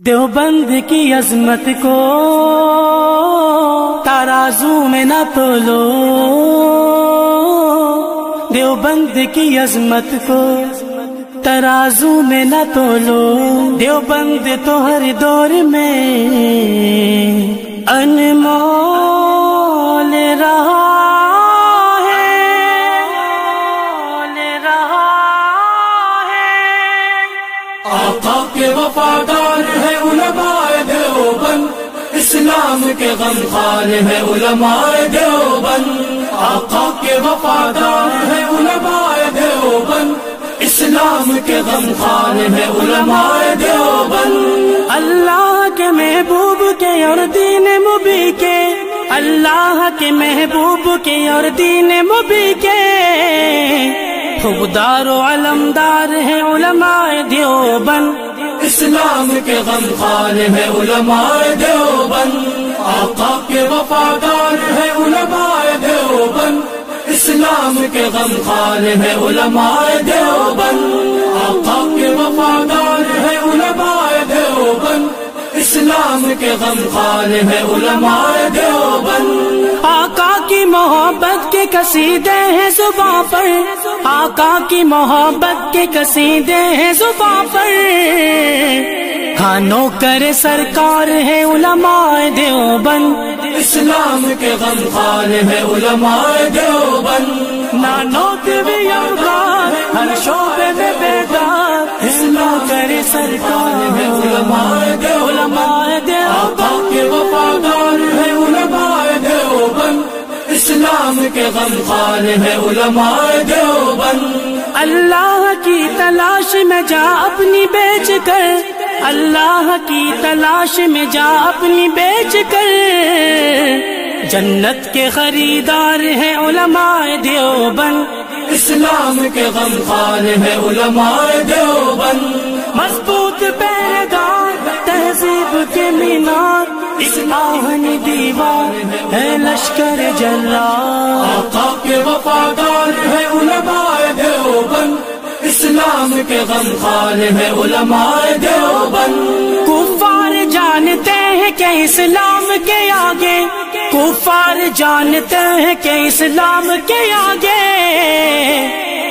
دیوبند کی عظمت کو ترازو میں نہ تولو، دیوبند کی عظمت کو ترازو میں نہ تولو، دیوبند تو ہر دور میں انمول رہا ہے، آقا کے وفادار ہے علماء دیوبند، اسلام کے غمخوار ہے علماء دیوبند، آقا کے وفادار ہے علماء دیوبند، اسلام کے غمخوار ہے علماء دیوبند۔ اللہ کے محبوب کے اور دین مبی کے، اللہ کے محبوب کے اور دین مبی کے خوددار و علمدار ہے علماء دیوبند، اسلام کے غمخوار ہے علماء دیوبند، آقا کے وفادار ہے علماء دیوبند، اسلام کے غمخوار ہے علماء دیوبند، آقا کے وفادار ہے علماء دیوبند، اسلام کے غمخوار ہے علماء دیوبند۔ آقا کی محبت کے قصیدے ہیں زباں پر، آقا کی محبت کے قصیدے ہیں زباں پر، ہاں نوکر سرکار ہے علماء دیوبند، اسلام کے غمخوار ہے علماء دیوبند، نانوت بھی یمغار ہر شعبے میں بیدار، نوکر سرکار ہے علماء دیوبند، آقا کے وفادار ہے علماء دیوبند، اسلام کے غمخوار ہے علماء دیوبند۔ اللہ کی تلاش میں جا اپنی بیچ کر، اللہ کی تلاش میں جا اپنی بیچ کر، جنت کے خریدار ہیں علماء دیوبند، اسلام کے غمخوار ہے علماء دیوبند، مضبوط پیردار تہذیب کے مینار، آہنی دیوار ہے لشکر جلال، آقا کے وفادار ہے علماء دیوبند، اسلام کے غمخوار ہے علماء دیوبند۔ کفار جانتے ہیں کہ اسلام کے آگے، کفار جانتے ہیں کہ اسلام کے آگے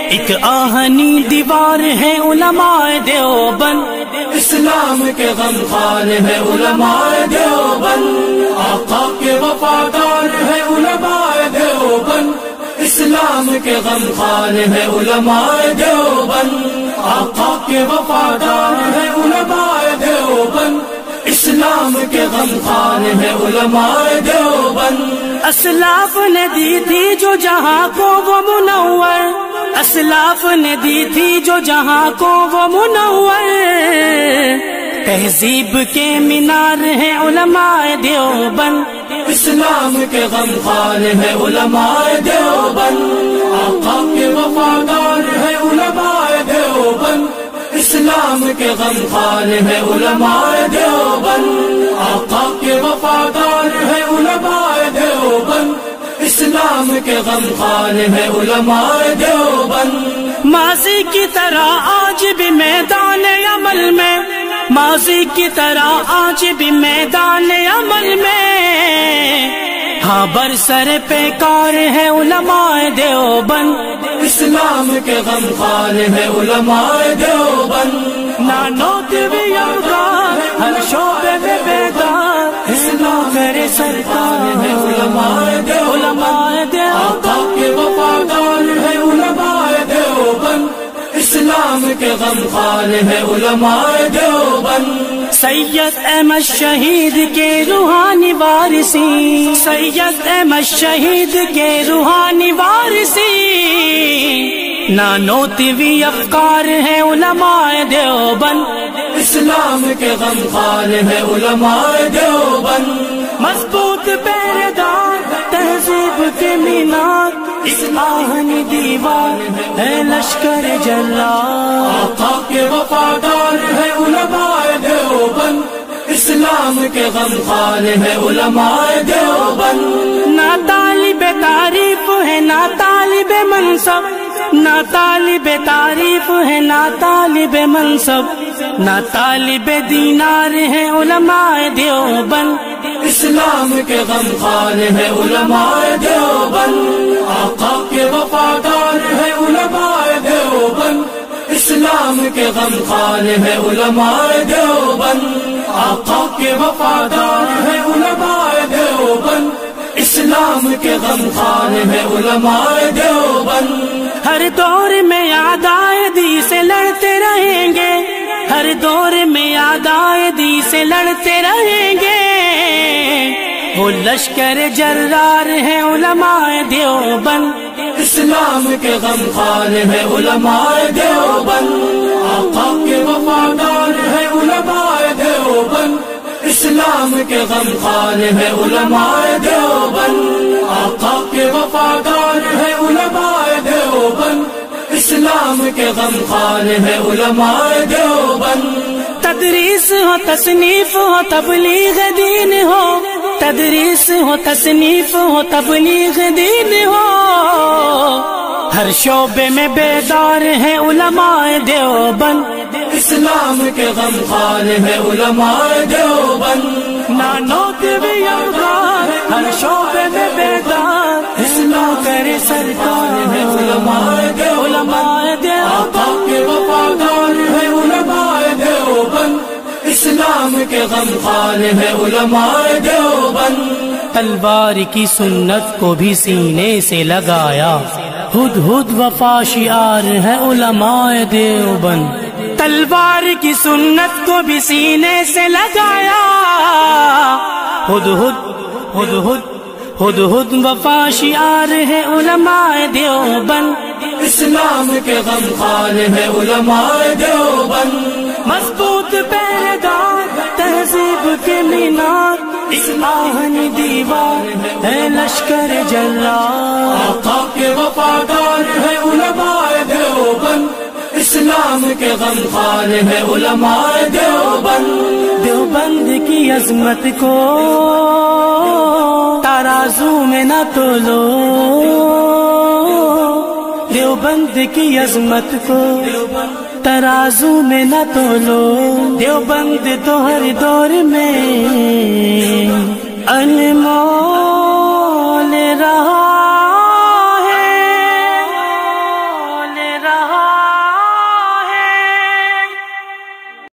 ایک آہنی دیوار ہے علماء دیوبند، اسلام کے غمخوار ہے علماء دیوبند، آقا کے وفادار ہے علماء دیوبند، اسلام کے غمخوار ہے علماء دیوبند، آقا کے وفادار ہے علماء دیوبند، اسلام کے غمخوار ہے علماء دیوبند۔ اسلاف نے دی تھی جو جہاں کو وہ منور، اسلاف نے دی تھی جو جہاں کو وہ منور، تہذیب کے مینار ہیں علماء دیوبند، اسلام کے غمخوار ہے علماء دیوبند، آقا کے وفادار ہے علماء دیوبند، اسلام کے غمخوار ہے علماء دیوبند، آقا کے وفادار ہے علماء دیوبند، اسلام کے غمخوار ہے علماء دیوبند۔ ماضی کی طرح آج بھی میدان عمل میں، ماضی کی طرح آج بھی میدان عمل میں، ہاں برسر پیکار ہے علماء دیوبند، اسلام کے غمخوار ہے علماء دیوبند، نانوت بھی یمغار ہر شعبے میں بیدار، نوکر سرکار ہے علماء دیوبند، آقا کے وفادار ہے علماء دیوبند، اسلام کے غمخوار ہے علماء دیوبند۔ سید احمد شہید کے روحانی وارثی، سید احمد شہید کے روحانی وارثی، نانوتوی افکار ہے علماء دیوبند، اسلام کے غمخوار ہے علماء دیوبند، مضبوط پیردار تہذیب کے مینار، آہنی دیوار ہے لشکر جلال، آقا کے وفادار ہے علماء دیوبند، اسلام کے غمخوار ہے علماء دیوبند۔ نہ طالب تعریف ہے نہ طالب منصب، نہ طالب تعریف ہے نہ طالب منصب، نہ طالب دینار ہیں علماء دیوبند، اسلام کے غم خوار ہے علماء دیوبند، آقا کے وفادار ہے علماء دیوبند، اسلام کے غم خوار ہے علماء دیوبند، آقا کے وفادار ہے علماء دیوبند، اسلام کے غم خوار ہے علماء دیوبند۔ ہر دور میں عدائدی سے لڑتے رہیں گے، ہر دور میں عدائدی سے لڑتے رہیں گے، وہ لشکر جرار ہے علماء دیوبند، اسلام کے غم خوار ہے علماء دیوبند، آقا کے وفادار ہے علماء دیوبند، اسلام کے غم خوار ہے علماء دیوبند، آقا کے وفادار ہے علماء دیوبند، اسلام کے غم خوار ہے علماء دیوبند۔ تدریس ہو تصنیف ہو تبلیغ دین ہو، تدریس ہو تصنیف ہو تبلیغ دین ہو، ہر شعبے میں بیدار ہے علماء دیوبند، اسلام کے غم خوار ہے علماء دیوبند، نانوت بھی یادگار، ہر شعبے میں بیدار، اسلام کرے سرکار ہے علماء دیوبند، آقا کے وفادار ہے علماء دیوبند، اسلام کے غم خوار ہے علماء دیوبند۔ تلوار کی سنت کو بھی سینے سے لگایا، ہد ہد وفا شعار ہے علماء دیوبند، تلوار کی سنت کو بھی سینے سے لگایا، ہد ہد ہد ہد وفا شعار ہے علماء دیوبند، اسلام کے غم خوار ہے علماء دیوبند، مضبوط پیردار تہذیب کے مینار، اس آہنی دیوار ہے لشکر جرار، آقا کے وفادار ہے علماء دیوبند، اسلام کے غم خوار ہے علماء دیوبند، دیوبند کی عظمت کو ترازو میں نہ تولو، دیوبند کی عظمت کو ترازو میں نہ تولو، دیوبند تو ہر دور میں